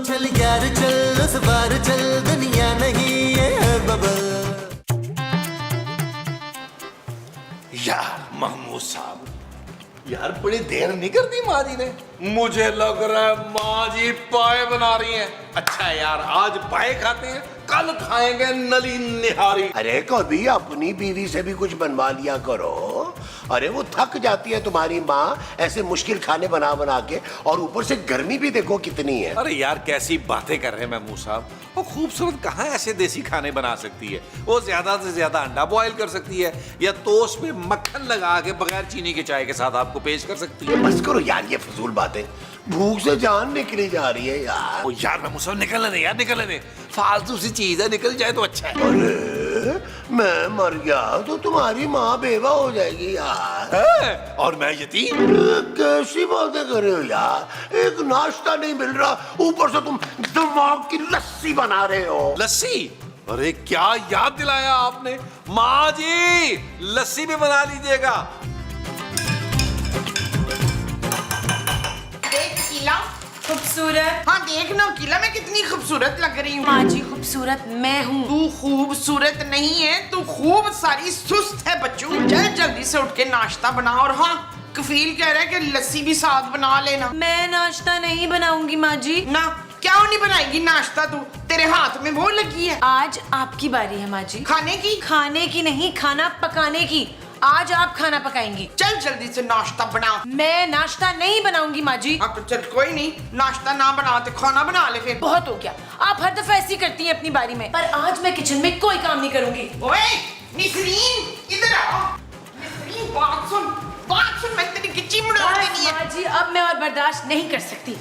चल यार चल उस बार चल दुनिया नहीं ये है बबल। यार महमूद साहब, यार बड़ी देर नहीं कर दी माँ जी ने। मुझे लग रहा है माँ जी पाए बना रही हैं। अच्छा यार, आज पाए खाते हैं, कल खाएंगे नली निहारी। अरे कभी अपनी बीवी से भी कुछ बनवा लिया करो। अरे वो थक जाती है तुम्हारी माँ ऐसे मुश्किल खाने बना बना के, और ऊपर से गर्मी भी देखो कितनी है। अरे यार कैसी बातें कर रहे हैं महमूद साहब। वो खूबसूरत कहाँ ऐसे देसी खाने बना सकती है। वो ज्यादा से ज्यादा अंडा बॉयल कर सकती है या टोस्ट पे मक्खन लगा के बगैर चीनी के चाय के साथ आपको पेश कर सकती है। बस करो यार ये फजूल बातें, भूख से जान निकली जा रही है यार। ओ यार महमूद साहब निकलने दे यार, निकलने दे। फालतू सी चीज है, निकल जाए तो अच्छा है। अरे मैं मर गया तो तुम्हारी माँ बेवा हो जाएगी यार। और मैं यतीम? कैसी बातें कर रहे हो यार, एक नाश्ता नहीं मिल रहा, ऊपर से तुम दिमाग की लस्सी बना रहे हो। लस्सी? अरे क्या याद दिलाया आपने। माँ जी लस्सी भी बना लीजिएगा। खूबसूरत। हाँ देख ना किला, मैं कितनी खूबसूरत लग रही हूँ। माँ जी खूबसूरत मैं हूँ। तू खूबसूरत नहीं है, तू खूब सारी सुस्त है बच्चू। चल जल्दी से उठ के नाश्ता बना। और हाँ, कफील कह रहा है कि लस्सी भी साथ बना लेना। मैं नाश्ता नहीं बनाऊंगी माँ जी। ना क्या नहीं बनाएगी नाश्ता तू? तेरे हाथ में वो लगी है। आज आपकी बारी है माँ जी। खाने की? खाने की नहीं, खाना पकाने की। आज आप खाना पकाएंगी। चल जल्दी से नाश्ता बना। मैं नाश्ता नहीं बनाऊंगी माँ जी। अब तो चल कोई नहीं, नाश्ता ना बना तो खाना बना ले फिर। बहुत हो गया, आप हर दफा ऐसी करती हैं अपनी बारी में। पर आज मैं किचन में कोई काम नहीं करूंगी। ओए निसरीन इधर आओ। निसरीन बात सुन, मैं तेरी गिच्ची मुड़ा देनी है। माँ जी अब मैं और बर्दाश्त नहीं कर सकती।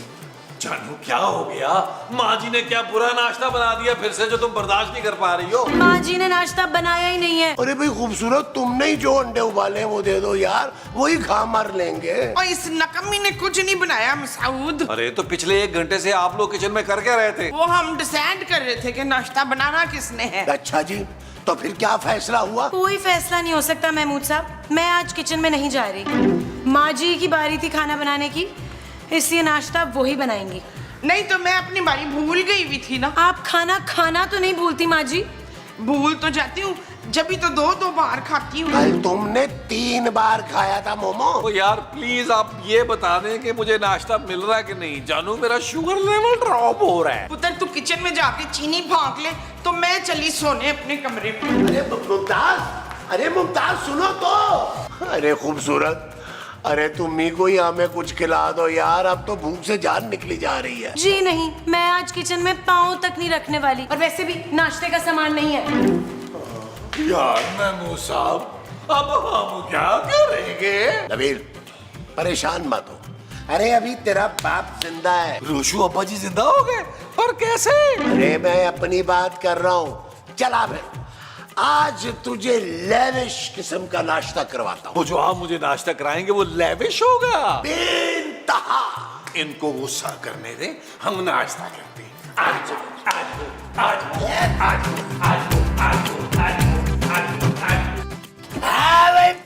जानू क्या हो गया? माँ जी ने क्या बुरा नाश्ता बना दिया फिर से जो तुम बर्दाश्त नहीं कर पा रही हो? माँ जी ने नाश्ता बनाया ही नहीं है। अरे भाई खूबसूरत, तुमने ही जो अंडे उबाले हैं वो दे दो यार, वही खा मार लेंगे। और इस नकम्मी ने कुछ नहीं बनाया मसूद। अरे तो पिछले 1 घंटे से आप लोग किचन में कर क्या रहे थे? वो हम डिसाइड कर रहे थे कि नाश्ता बनाना किसने है। अच्छा जी, तो फिर क्या फैसला हुआ? कोई फैसला नहीं हो सकता महमूद साहब, मैं आज किचन में नहीं जा रही। माँ जी की बारी थी खाना बनाने की, इसलिए नाश्ता वो ही बनाएंगी। नहीं तो मैं अपनी बारी भूल गई भी थी ना। आप खाना खाना तो नहीं भूलती माँ जी? भूल तो जाती हूँ, जब भी तो 2-2 बार खाती हूँ। कल तुमने 3 बार खाया था मोमो। तो यार प्लीज आप ये बता दें कि मुझे नाश्ता मिल रहा है कि नहीं। जानू मेरा शुगर लेवल ड्रॉप हो रहा है। पुत्र तू किचन में जाके चीनी फाँक ले, तो मैं चली सोने अपने कमरे में। अरे मुमताज, अरे मुमताज सुनो तो। अरे खूबसूरत, अरे तुम ही को ही हमें कुछ खिला दो यार, अब तो भूख से जान निकली जा रही है। जी नहीं, मैं आज किचन में पाँव तक नहीं रखने वाली, और वैसे भी नाश्ते का सामान नहीं है। यार महमूद साहब अब हम क्या करेंगे? नबील परेशान मत हो, अरे अभी तेरा बाप जिंदा है। रोशू अब्बा जी जिंदा हो गए? पर कैसे? अरे मैं अपनी बात कर रहा हूँ। चला फिर आज तुझे लेविश किस्म का नाश्ता करवाता हूँ। वो जो आप मुझे नाश्ता कराएंगे वो लेविश होगा? बेइंतहा। इनको गुस्सा करने दे, हम नाश्ता करते हैं। आज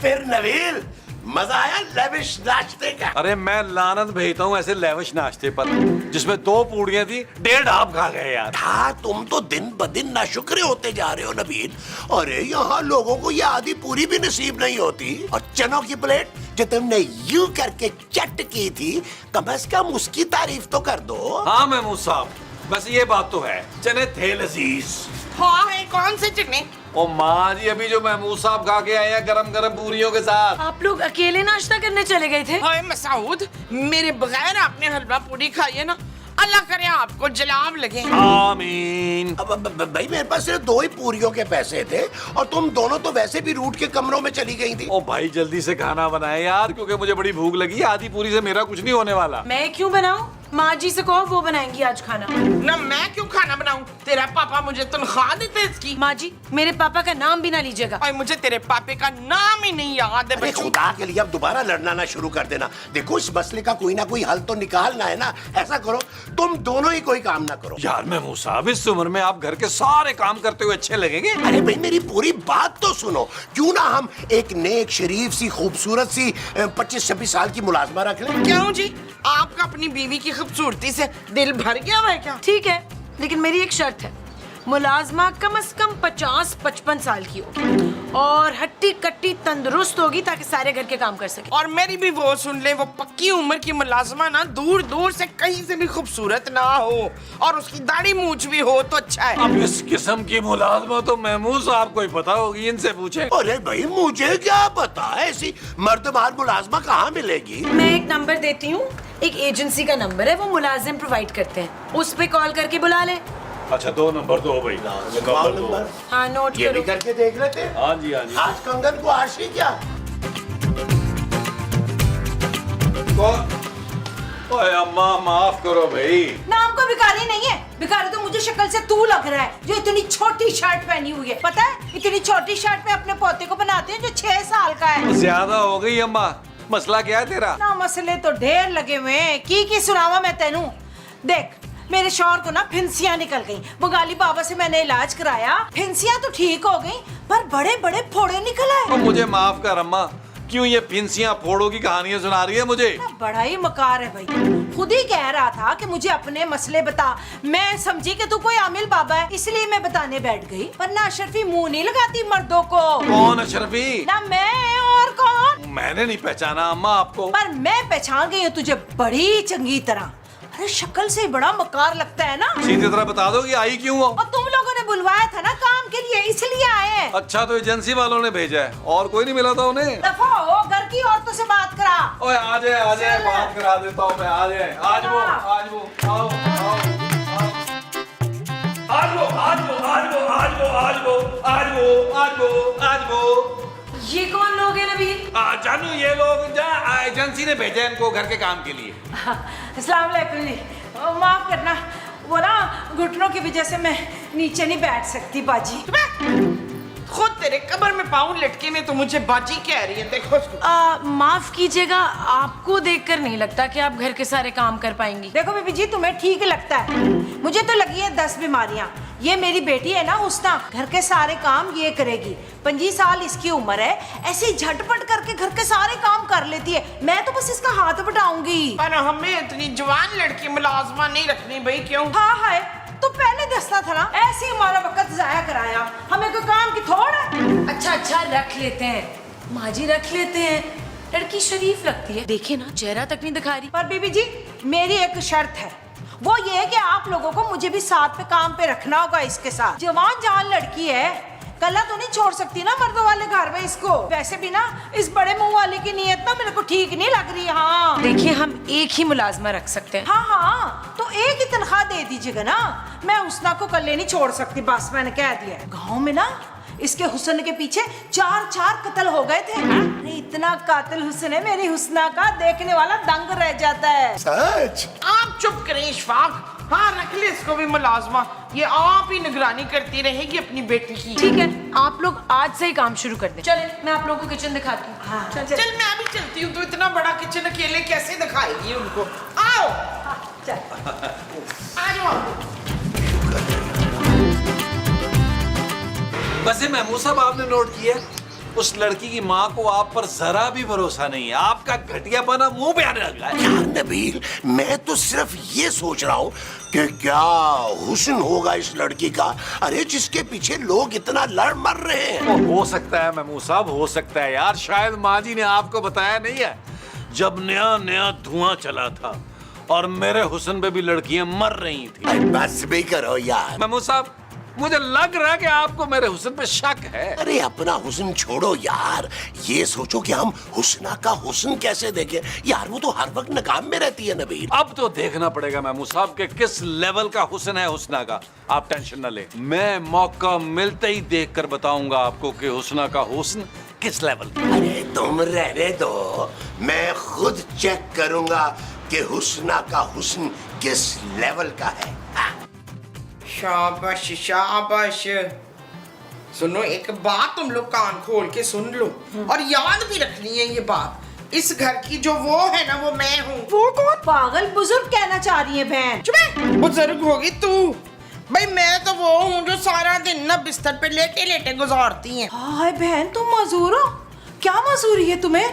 फिर नबील मजा आया लेविश नाश्ते का? अरे मैं लानत भेजता हूँ ऐसे लेविश नाश्ते पर जिसमें 2 पूड़ियां थी, 1.5 आप खा गए यार। हाँ तुम तो दिन ब दिन नाशुक्र होते जा रहे हो नबील। अरे यहाँ लोगों को ये आधी पूरी भी नसीब नहीं होती। और चनों की प्लेट जो तुमने यूं करके चट की थी, कम से कम उसकी तारीफ तो कर दो। हाँ महमूद साहब, बस ये बात तो है, चने थे लजीज। हाँ है, कौन से चने? ओ माँ जी अभी जो महमूद साहब खा के आए हैं गरम गरम पूरियों के साथ। आप लोग अकेले नाश्ता करने चले गए थे? हाय मसूद, मेरे बगैर आपने हलवा पूरी खाई है ना, अल्लाह करे आपको जलाब लगे। आमीन। अब भाई मेरे पास सिर्फ 2 ही पूरियों के पैसे थे, और तुम दोनों तो वैसे भी रूट के कमरों में चली गई थी। ओ भाई जल्दी से खाना बनाए यार, क्योंकि मुझे बड़ी भूख लगी। आधी पूरी से मेरा कुछ नहीं होने वाला। मैं क्यों बनाऊं? माँ जी से कहो, वो बनाएंगी आज खाना। ना मैं क्यों खाना बनाऊं? तेरा पापा मुझे तनख्वाह देते इसकी। माँ जी मेरे पापा का नाम भी ना लीजिएगा। और मुझे तेरे पापे का नाम ही नहीं याद है अरे बच्चों। खुदा के लिए अब दोबारा लड़ना ना शुरू कर देना। देखो इस मसले का कोई ना कोई हल तो निकालना है ना। ऐसा करो तुम दोनों ही कोई काम ना करो। यार महमूद साहब इस उम्र में आप घर के सारे काम करते हुए अच्छे लगेंगे? अरे भाई मेरी पूरी बात तो सुनो। क्यों ना हम एक नेक शरीफ सी खूबसूरत सी 25-26 साल की मुलाजमा रख लें। क्यों जी? आपका अपनी बीवी की खूबसूरती से दिल भर गया है क्या? ठीक है, लेकिन मेरी एक शर्त है, मुलाजमा कम से कम 50-55 साल की होगी और हट्टी कट्टी तंदुरुस्त होगी ताकि सारे घर के काम कर सके। और मेरी भी वो सुन ले, वो पक्की उम्र की मुलाजमा ना दूर दूर से कहीं से भी खूबसूरत ना हो और उसकी दाढ़ी मूछ भी हो तो अच्छा है। अब इस किस्म की मुलाजमा तो महमूद साहब को ही पता होगी, इनसे पूछे। अरे भाई मुझे क्या पता है, ऐसी मर्दबार मुलाजमा कहाँ मिलेगी? मैं एक नंबर देती हूँ, एक एजेंसी का नंबर है, वो मुलाजिम प्रोवाइड करते हैं, उस पे कॉल करके बुला ले। अच्छा 2 नंबर दो भाई। नंबर हाँ नोट ये भी करो। करके देख लेते हैं। हाँ जी हाँ जी। आज कंगन को आशी क्या? ओए अम्मा माफ करो भाई। नाम को भिखारी नहीं है, भिखारी तो मुझे शक्ल से तू लग रहा है जो इतनी छोटी शर्ट पहनी हुई है। पता है इतनी छोटी शर्ट पे अपने पोते को बनाते हैं जो 6 साल का है। ज्यादा हो गई अम्मा, मसला क्या है तेरा? ना मसले तो ढेर लगे हुए हैं, की सुनावा मैं तेनू। देख मेरे शौहर को ना फिंसियां निकल गई, बंगाली बाबा से मैंने इलाज कराया, फिंसियां तो ठीक हो गई पर बड़े बड़े फोड़े निकल आए। मुझे माफ कर अम्मा, क्यों ये फिंसियां फोड़ों की कहानियां सुना रही है मुझे? बड़ा ही मकार है भाई, खुद ही कह रहा था कि मुझे अपने मसले बता। मैं समझी कि तू कोई आमिल बाबा है इसलिए मैं बताने बैठ गई, पर ना अशरफी मुंह नहीं लगाती मर्दों को। कौन अशरफी? ना मैं और कौन। मैंने नहीं पहचाना अम्मा आपको। पर मैं पहचान गई हूँ तुझे बड़ी चंगी तरह। अरे शक्ल से बड़ा मकार लगता है ना। सीधी तरह बता दो कि आई क्यों हो? और तुम लोगों ने बुलवाया था ना काम के लिए, इसलिए आए हैं। अच्छा तो एजेंसी वालों ने भेजा है, और कोई नहीं मिला था उन्हें? दफा हो, घर की औरतों से बात करा। ओए आ जाए बात करा देता हूँ मैं। आ जाए आज वो आओ आज वो ये कौन लोग हैं नबील? जानू ये लोग एजेंसी ने भेजा है इनको घर के काम के लिए। अस्सलाम वालेकुम जी, माफ करना, वो ना घुटनों की वजह से मैं नीचे नहीं बैठ सकती बाजी। खुद तेरे कब्र में पाँव लटके में तो मुझे बाजी कह रही है। देखो उसको। माफ कीजिएगा, आपको देखकर नहीं लगता कि आप घर के सारे काम कर पाएंगी। देखो बीबी जी तुम्हें ठीक लगता है, मुझे तो लगी है 10 बीमारियां। ये मेरी बेटी है ना हुस्ना, घर के सारे काम ये करेगी, 25 साल इसकी उम्र है, ऐसे झटपट करके घर के सारे काम कर लेती है। मैं तो बस इसका हाथ बटाऊंगी। पर हमें इतनी जवान लड़की मुलाजमा नहीं रखनी भाई, क्यों? हाँ है तो पहले दसना था ना, ऐसे ही हमारा वक्त जाया कराया, हमें कोई काम की थोड़ है। अच्छा रख लेते हैं माँ जी, रख लेते हैं, लड़की शरीफ लगती है, देखिए ना चेहरा तक नहीं दिखा रही। पर बीबी जी मेरी एक शर्त है, वो ये है कि आप लोगों को मुझे भी साथ पे काम पे रखना होगा इसके साथ। जवान जान लड़की है, कला तो नहीं छोड़ सकती ना मर्दों वाले घर में इसको। वैसे भी ना इस बड़े मुंह वाले की नीयत ना मेरे को ठीक नहीं लग रही। हाँ देखिए हम एक ही मुलाजमा रख सकते हैं। हाँ तो एक ही तनख्वाह दे दीजिएगा ना, मैं हुस्ना को कल्ले नहीं छोड़ सकती, बस मैंने कह दिया। गाँव में ना इसके हुस्न के पीछे 4 कत्ल हो गए थे। अरे इतना कातिल हुस्न है मेरी हुस्ना का, देखने वाला दंग रह जाता है। सच? आप चुप करें इशफाक। हाँ रख ले इसको भी मुलाजमा, ये आप ही निगरानी करती रहेगी अपनी बेटी की। ठीक है आप लोग आज से ही काम शुरू कर दें। चले मैं आप लोगों को किचन दिखाती हूँ। हाँ, चल मैं भी चलती हूँ, तो इतना बड़ा किचन अकेले कैसे दिखाएगी उनको? आओ आ जाओ। वैसे महमूद साहब आपने नोट किया उस लड़की की माँ को आप पर जरा भी भरोसा नहीं है, आपका घटियापना मुंह पे आने लगा है। यार नबील, मैं तो सिर्फ ये सोच रहा हूँ कि क्या हुस्न होगा इस लड़की का, अरे जिसके पीछे लोग इतना लड़ मर रहे हैं। हो सकता है महमूद साहब, हो सकता है यार, शायद माँ जी ने आपको बताया नहीं है, जब नया धुआं चला था और मेरे हुस्न पे भी लड़कियां मर रही थी। बस भी करो यार। महमूद साहब मुझे लग रहा है कि आपको मेरे हुस्न पे शक है। अरे अपना हुस्न छोड़ो यार, ये सोचो कि हम हुस्ना का हुस्न कैसे देखें यार, वो तो हर वक्त नकाम में रहती है नबील। अब तो देखना पड़ेगा महमूद साहब के किस लेवल का हुस्न है हुस्ना का। आप टेंशन न ले, मैं मौका मिलते ही देख कर बताऊंगा आपको कि हुस्ना का हुस्न किस लेवल का। अरे तुम रहने दो, मैं खुद चेक करूंगा कि हुस्ना का हुस्न किस लेवल का है। शाबाश शाबाश। सुनो एक बात, तुम लोग कान खोल के सुन लो और याद भी रखनी है ये बात, इस घर की जो वो है ना वो मैं हूँ। वो कौन? पागल बुजुर्ग कहना चाह रही है बहन। चुप है, बुजुर्ग होगी तू। भाई मैं तो वो हूँ जो सारा दिन ना बिस्तर पे लेटे लेटे गुजारती है। हाय बहन तुम मजूर हो? क्या मजूरी है तुम्हें?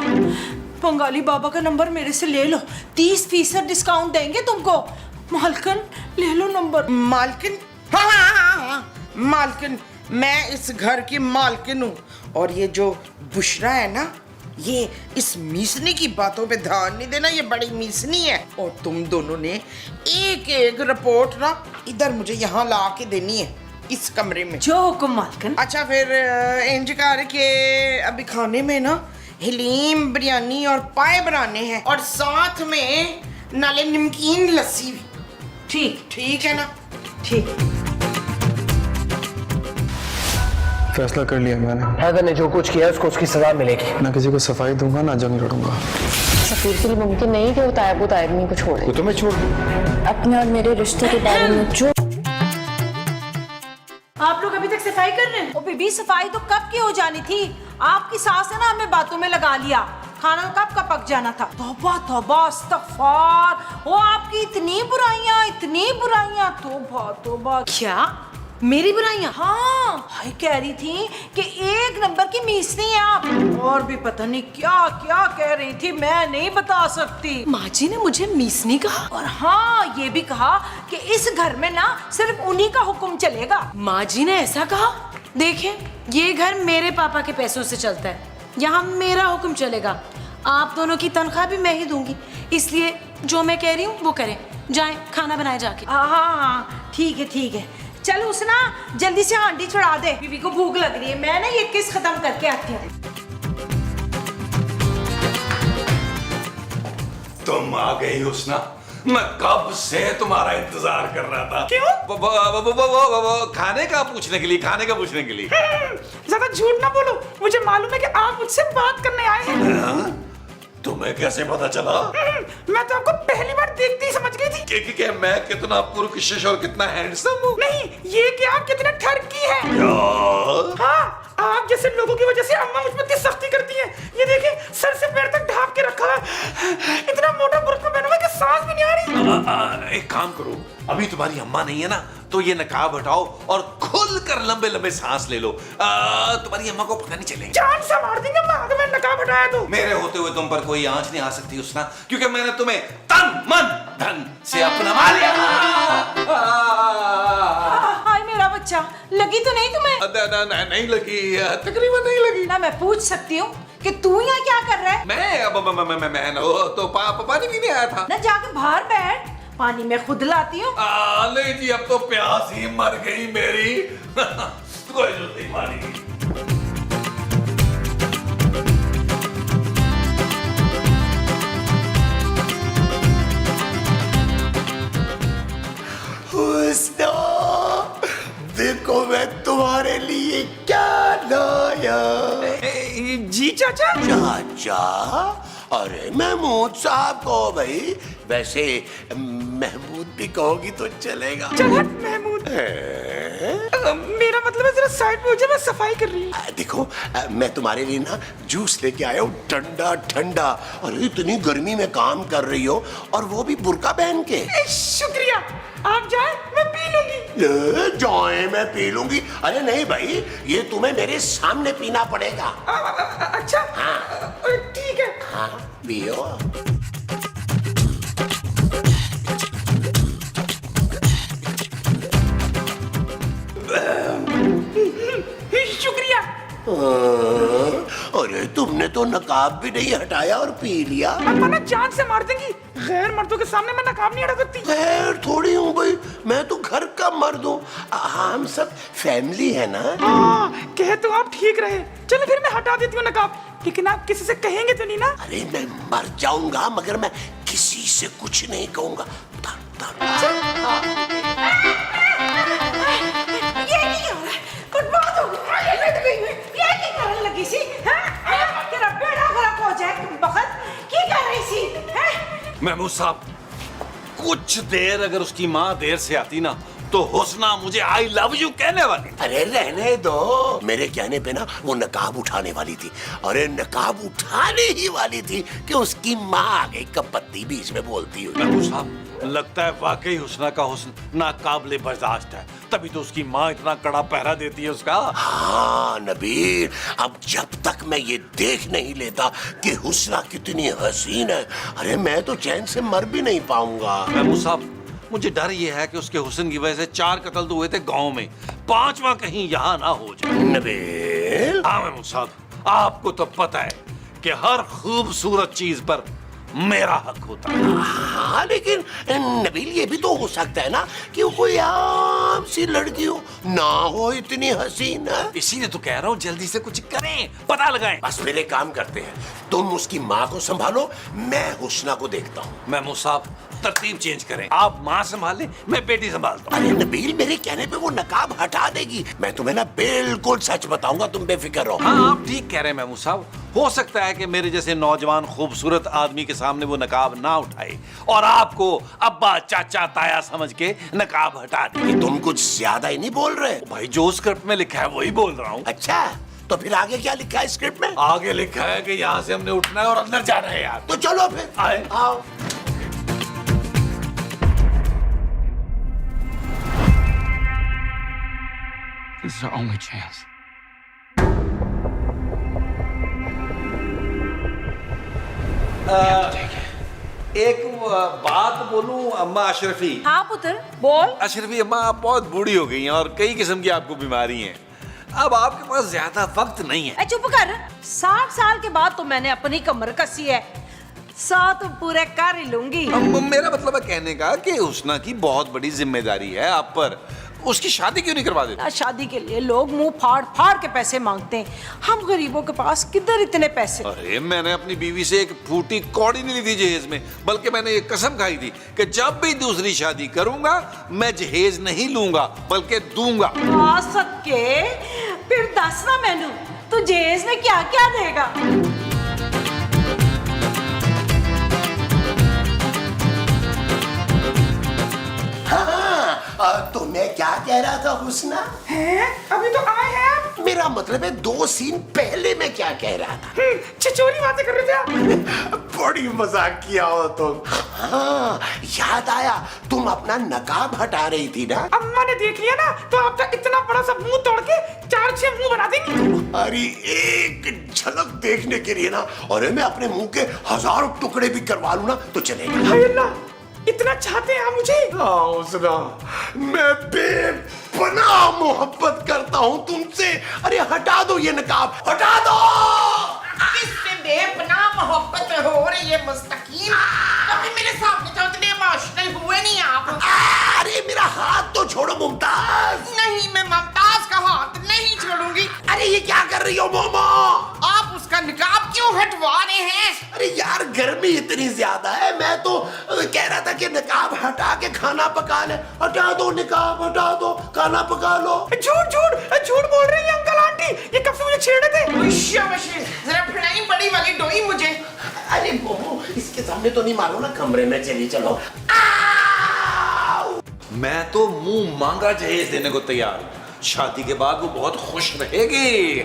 बंगाली बाबा का नंबर मेरे से ले लो, 30% डिस्काउंट देंगे तुमको। मालकिन ले लो नंबर। मालकिन? हाँ, मालकिन। मैं इस घर की मालकिन हूँ। और ये जो बुशरा है ना, ये इस मीसनी की बातों पे ध्यान नहीं देना, ये बड़ी मीसनी है। और तुम दोनों ने एक एक रिपोर्ट ना इधर मुझे यहाँ ला के देनी है, इस कमरे में। जो हुक्म मालकिन। अच्छा फिर इंज कर के अभी खाने में ना हलीम, बिरयानी और पाए बनाने हैं, और साथ में नाले नमकीन लस्सी भी। ठीक ठीक है ना? ठीक। फैसला कर लिया मैंने। हैदर ने जो कुछ किया उसको उसकी सजा मिलेगी। ना किसी को सफाई दूंगा ना जंग लड़ूंगा। सफीर के लिए मुमकिन नहीं कि वो तायब आदमी को छोड़े। तो मैं छोड़ दूं। अपने और मेरे रिश्ते के बारे में जो आप लोग अभी तक सफाई कर रहे हैं? ओ बीबी, सफाई तो कब की हो जानी थी। आपकी सास है ना, हमें बातों में लगा लिया। खाना कब का पक जाना था। तौबा तौबा, अस्तगफार। वो आपकी इतनी बुराइयां, तौबा तौबा। क्या मेरी बुराइयां? हाँ, भाई कह रही थी कि एक नंबर की मीसनी है आप। और भी पता नहीं क्या क्या कह रही थी, मैं नहीं बता सकती। माँ जी ने मुझे मीसनी कहा? और हाँ, ये भी कहा कि इस घर में ना सिर्फ उन्हीं का हुक्म चलेगा। माँ जी ने ऐसा कहा? देखें, ये घर मेरे पापा के पैसों से चलता है, यहाँ मेरा हुक्म चलेगा। आप दोनों की तनख्वाह भी मैं ही दूंगी, इसलिए जो मैं कह रही हूँ वो करें। जाएं, खाना बनाए जाके। हाँ, ठीक है। चल उसना जल्दी से हांडी चढ़ा दे, बीबी को भूख लग रही है। मैं ना ये किस खत्म करके आती हूँ। तुम आ गई हुस्ना, मैं कब से तुम्हारा इंतजार कर रहा था। क्यों? वो खाने का पूछने के लिए। ज्यादा झूठ ना बोलो, मुझे मालूम है कि आप मुझसे बात करने आए हैं। तुम्हें कैसे पता चला? मैं तो आपको पहली बार देखते ही समझ गई थी कि मैं कितना पुरकशिश और कितना हैंडसम हूँ। नहीं, ये कि आप कितने ठरकी हैं। हाँ, आप जैसे लोगों की वजह से अम्मा मुझ पर इतनी सख्ती करती हैं। ये देखिए, सर से पैर तक ढांप के रखा है। इतना मोटा बुर्का पहना हुआ है कि सांस भी नहीं आ रही। एक काम करो, अभी तुम्हारी अम्मा नहीं है ना, तो ये नकाब हटाओ और खुलकर लंबे लंबे सांस ले लो। तुम्हारी अम्मा को पता नहीं चलेगा। जान से मार देंगे अम्मा अगर मैं नकाब हटाया तो। मेरे होते हुए तुम पर कोई आंच नहीं आ सकती हुस्ना, क्योंकि मैंने तुम्हें तन मन धन से अपना लिया। हाय मेरा बच्चा, लगी तो नहीं तुम्हें? नहीं लगी, तकरीबन नहीं लगी। ना मैं पूछ सकती हूँ कि तू यहाँ क्या कर रहा है? मैं तो पानी पीने आया था। ना जाके बाहर बैठ, पानी मैं खुद लाती हूँ। नहीं जी, अब तो प्यास ही मर गई मेरी। कोई जरूरत नहीं पानी की। हुस्ना, देखो मैं तुम्हारे लिए क्या लाया। जी चाचा। चाचा? अरे महमूद साहब को भाई, वैसे महमूद भी कहोगी तो चलेगा। चल हट महमूद। मेरा मतलब है जरा साइड में हो जा, मैं सफाई कर रही हूँ। देखो, मैं तुम्हारे लिए ना जूस लेके आया हूँ, ठंडा ठंडा। अरे इतनी गर्मी में काम कर रही हो और वो भी बुर्का पहन के। शुक्रिया, आप जाए मैं पी लूंगी। जाए मैं पी लूंगी? अरे नहीं भाई, ये तुम्हें मेरे सामने पीना पड़ेगा। अच्छा, हाँ ठीक है। हाँ, पियो। शुक्रिया। अरे तुमने तो नकाब भी नहीं हटाया और पी लिया। अम्मा जान से मार देंगी, गैर मर्दों के सामने मैं नकाब नहीं हटा सकती। गैर थोड़ी हूँ भाई, मैं तो घर का मर्द हूँ। हम सब फैमिली है ना। हाँ, कह तो आप ठीक रहे। चलो फिर मैं हटा देती हूँ नकाब, लेकिन आप किसी से कहेंगे तो नहीं ना? अरे मैं मर जाऊंगा मगर मैं किसी से कुछ नहीं कहूंगा। ये नहीं हो रहा है, कुछ बात हो गई। ये क्या करने लगी सी? तेरा बेड़ा खराब हो जाए बखत। क्या कर रही सी? महमूद साहब, कुछ देर अगर उसकी माँ देर से आती ना, तो हुस्ना मुझे आई लव यू कहने वाली। अरे रहने दो, मेरे कहने पे ना वो नकाब उठाने वाली थी। अरे नकाब उठाने ही वाली थी कि उसकी माँ आ गई, कपत्ती बीच में बोलती हुई। महबूब साहब, लगता है वाकई हुस्ना का हुस्न नाकाबिले बर्दाश्त है, तभी तो उसकी माँ इतना कड़ा पहरा देती है उसका। हाँ नबील, अब जब तक मैं ये देख नहीं लेता कि हुस्ना कितनी हसीन है, अरे मैं तो चैन से मर भी नहीं पाऊंगा। महबूब साहब, मुझे डर ये है कि उसके हुस्न की वजह से 4 कत्ल तो हुए थे गांव में, 5वां कहीं यहाँ ना हो जाए। नबील, हाँ महबूब साहब, आपको तो पता है कि हर खूबसूरत चीज पर मेरा हक होता है। हाँ लेकिन नबील ये भी तो हो सकता है ना कि वो कोई आम सी लड़की हो, ना हो इतनी हसीन है। इसीलिए तो कह रहा हूँ जल्दी से कुछ करें, पता लगाएं। बस मेरे काम करते हैं, तुम उसकी माँ को संभालो, मैं हुस्ना को देखता हूँ। महमूद साहब, तरतीब चेंज करें, आप माँ संभालें, मैं बेटी संभालता हूँ। अरे नबील, मेरे कहने पे वो नकाब हटा देगी, मैं तुम्हें ना बिल्कुल सच बताऊंगा, तुम बेफिक्र रहो। हाँ, आप ठीक कह रहे हैं महमूद साहब, हो सकता है कि मेरे जैसे नौजवान खूबसूरत आदमी के सामने वो नकाब ना उठाए और आपको अब्बा चाचा ताया समझ के नकाब हटा दे। तुम कुछ ज्यादा ही नहीं बोल रहे? भाई जो स्क्रिप्ट में लिखा है वही बोल रहा हूँ। अच्छा, तो फिर आगे क्या लिखा है स्क्रिप्ट में? आगे लिखा है कि यहाँ से हमने उठना है और अंदर जाना है यार। तो चलो फिर आए। आओ। This is our only chance. एक बात बोलूं अम्मा अशरफी? हाँ पुत्र बोल। अशरफी अम्मा, आप बहुत बूढ़ी हो गई हैं और कई किस्म की आपको बीमारी हैं, अब आपके पास ज्यादा वक्त नहीं है। चुप कर, 60 साल के बाद तो मैंने अपनी कमर कसी है, 100 तो पूरे कर ही लूंगी। मेरा मतलब है कहने का कि हुस्ना की बहुत बड़ी जिम्मेदारी है आप पर, उसकी शादी क्यों नहीं करवा देते? शादी के लिए लोग मुंह फाड़ फाड़ के पैसे मांगते हैं, हम गरीबों के पास किधर इतने पैसे। अरे मैंने अपनी बीवी से एक फूटी कौड़ी नहीं ली थी जहेज में, बल्कि मैंने ये कसम खाई थी कि जब भी दूसरी शादी करूंगा मैं जहेज नहीं लूंगा बल्कि दूंगा। आ सके फिर दस ना मैनू, तू जहेज में क्या क्या देगा? तो मैं क्या कह रहा था हुस्ना? हैं? अभी तो आए हैं आप। मेरा मतलब है 2 सीन पहले मैं क्या कह रहा था। छिछोरी बातें कर रहे थे आप। बड़ी मजाक किया हो तुम। हाँ, याद आया, तुम अपना नकाब हटा रही थी ना। अम्मा ने देख लिया ना तो आप तो इतना बड़ा सा मुंह तोड़ के 4-6 मुंह बना देंगी। अरे एक झलक देखने के लिए ना, अरे मैं अपने मुंह के 1000 टुकड़े भी करवा लूं ना तो चलेगा। हाय अल्लाह, इतना चाहते हैं आप मुझे? हुस्ना, मैं बेपनाह मोहब्बत करता हूँ तुमसे। अरे हटा दो ये नकाब, हटा दो। किससे बेपनाह मोहब्बत हो रही है मुस्तकीम? अभी मेरे सामने तो इतने इमोशनल हुए नहीं आप। अरे मेरा हाथ तो छोड़ो मुमताज। नहीं, मैं मुमताज का हाथ नहीं छोड़ूंगी। अरे ये क्या कर रही हो मोमो? आप उसका निकाब क्यों हटवा रहे हैं? अरे यार गर्मी इतनी ज्यादा है, मैं तो कह रहा था कि नकाब हटा के खाना पका ले। हटा दो निकाब, हटा दो, खाना पका लो। झूठ झूठ झूठ बोल रही है अंकल आंटी, ये कब से मुझे छेड़े थे? जरा फिराई बड़ी वाली डोई मुझे। अरे मोमो, इसके सामने तो नहीं मारो ना, कमरे में चली चलो। मैं तो मुंह मांगा जहेज देने को तैयार हूं, शादी के बाद वो बहुत खुश रहेगी।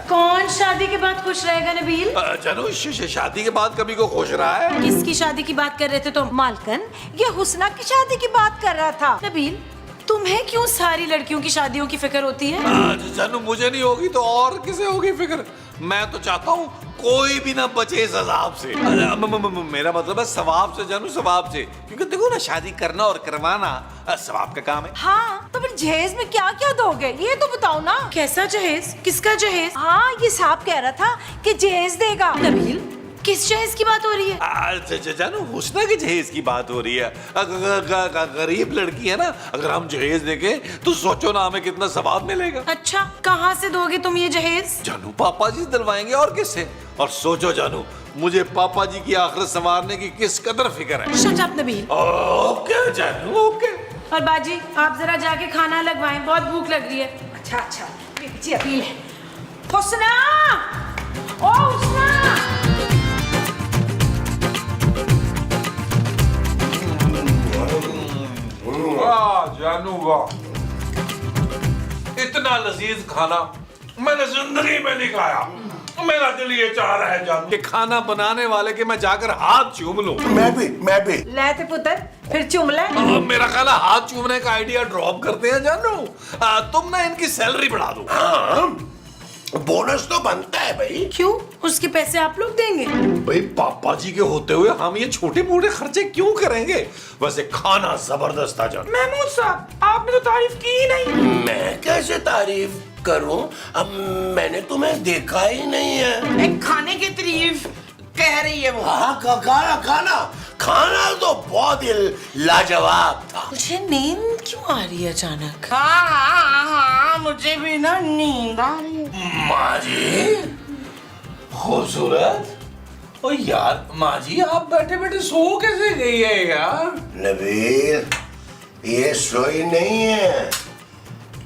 कौन शादी के बाद खुश रहेगा नबील? जानू, शादी के बाद कभी को खुश रहा है? किसकी शादी की बात कर रहे थे तुम? मालकन, ये हुस्ना की शादी की बात कर रहा था। नबील, तुम्हें क्यों सारी लड़कियों की शादियों की फिक्र होती है? जानू, मुझे नहीं होगी तो और किसे होगी फिक्र? मैं तो चाहता हूँ कोई भी ना बचे इस अजाब से। मेरा मतलब है सवाब से जानू, सवाब से, क्योंकि देखो ना शादी करना और करवाना सवाब का काम है। हाँ, तो फिर जहेज में क्या क्या दोगे ये तो बताओ ना। कैसा जहेज? किसका जहेज? हाँ, ये साहब कह रहा था कि जहेज देगा। नबील, किस जहेज की बात हो रही है? जानू, हुस्ना के जहेज की बात हो रही है। गरीब लड़की है ना, अगर हम जहेज देंगे तो सोचो ना हमें कितना सवाब मिलेगा। अच्छा, कहाँ से दोगे तुम ये जहेज? जानू, पापा जी दिलवाएंगे और किससे? और सोचो जानू, मुझे पापा जी की आखिरत संवारने की किस कदर फिक्र है। Shut up Nabeel. ओके जानू, ओके। और बाजी, आप जरा जाके खाना लगवाएं, बहुत भूख लग रही है। अच्छा अच्छा, जी अपील है। हुस्ना, ओ हुस्ना। जानू वाह, इतना लजीज खाना मैंने जिंदगी में नहीं खाया। मेरा दिल ये चाह रहा है जानू कि खाना बनाने वाले के मैं जाकर हाथ चूम लूं। मैं भी ले ते पुत्र फिर चुम ले। मेरा ख्याल है हाथ चूमने का आइडिया ड्रॉप करते हैं जानू। तुम ना इनकी सैलरी बढ़ा दो। हाँ, बोनस तो बनता है भाई। क्यों? उसके पैसे आप लोग देंगे? भाई पापा जी के होते हुए हम ये छोटे मोटे खर्चे क्यों करेंगे? वैसे खाना जबरदस्त था जानू। महमूद साहब, आपने तो तारीफ की ही नहीं। मैं कैसे तारीफ करूं? अब मैंने तुम्हें देखा ही नहीं है। एक खाने की तारीफ कह रही है वो। हाँ, खाना तो बहुत ही लाजवाब था। मुझे नींद क्यों आ रही है अचानक? हाँ, मुझे भी ना नींद आ रही है। माँ जी खूबसूरत। ओ यार माँ जी, आप बैठे बैठे सो कैसे गई है यार? नबील, ये सोई नहीं है,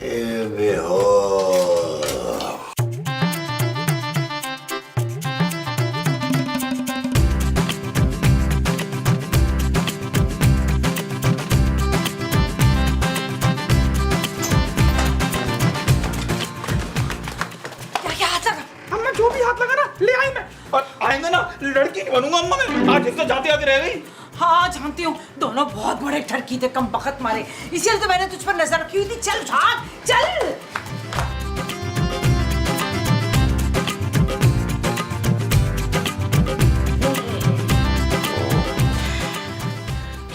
ये बेहोश। अम्मा जो भी हाथ लगा ना ले आई मैं, और आएंगे ना लड़की नहीं बनूंगा अम्मा मैं। आज एक तो जाते आते रह गई। हाँ जानती हूँ, दोनों बहुत बड़े ठरकी थे, कम बखत मारे, इसीलिए तो मैंने तुझ पर नजर रखी हुई थी। चल भाग चल।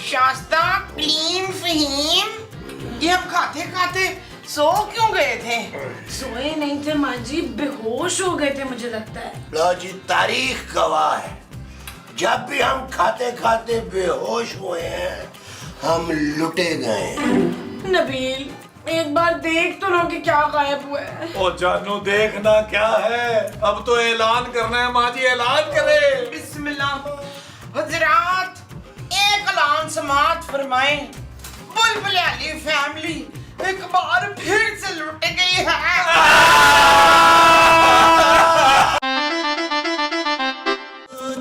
शास्ता, क्लीन, फहीम, ये हम खाते खाते सो क्यों गए थे? सोए नहीं थे माँ जी, बेहोश हो गए थे मुझे लगता है। लो जी, तारीख गवाह है, जब भी हम खाते खाते बेहोश हुए हैं हम लुटे गए हैं। नबील, एक बार देख तो लो कि क्या गायब हुआ है। ओ जानू देखना क्या है, अब तो ऐलान करना है। माँ जी ऐलान करे। बिस्मिल्लाह। हजरात, एक ऐलान समात फरमाएं। बुलबुल अली फैमिली एक बार फिर से लुट गई है।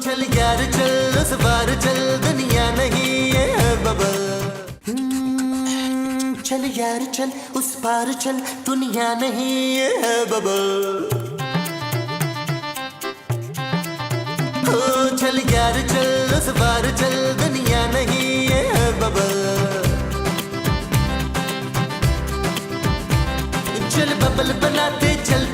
चल यार चल, उस बार चल, दुनिया नहीं है बबल। चल यार चल, उस पार चल, दुनिया नहीं है बबल। ओ चल यार चल, उस पार चल, दुनिया नहीं है बबल। चल बबल बनाते चल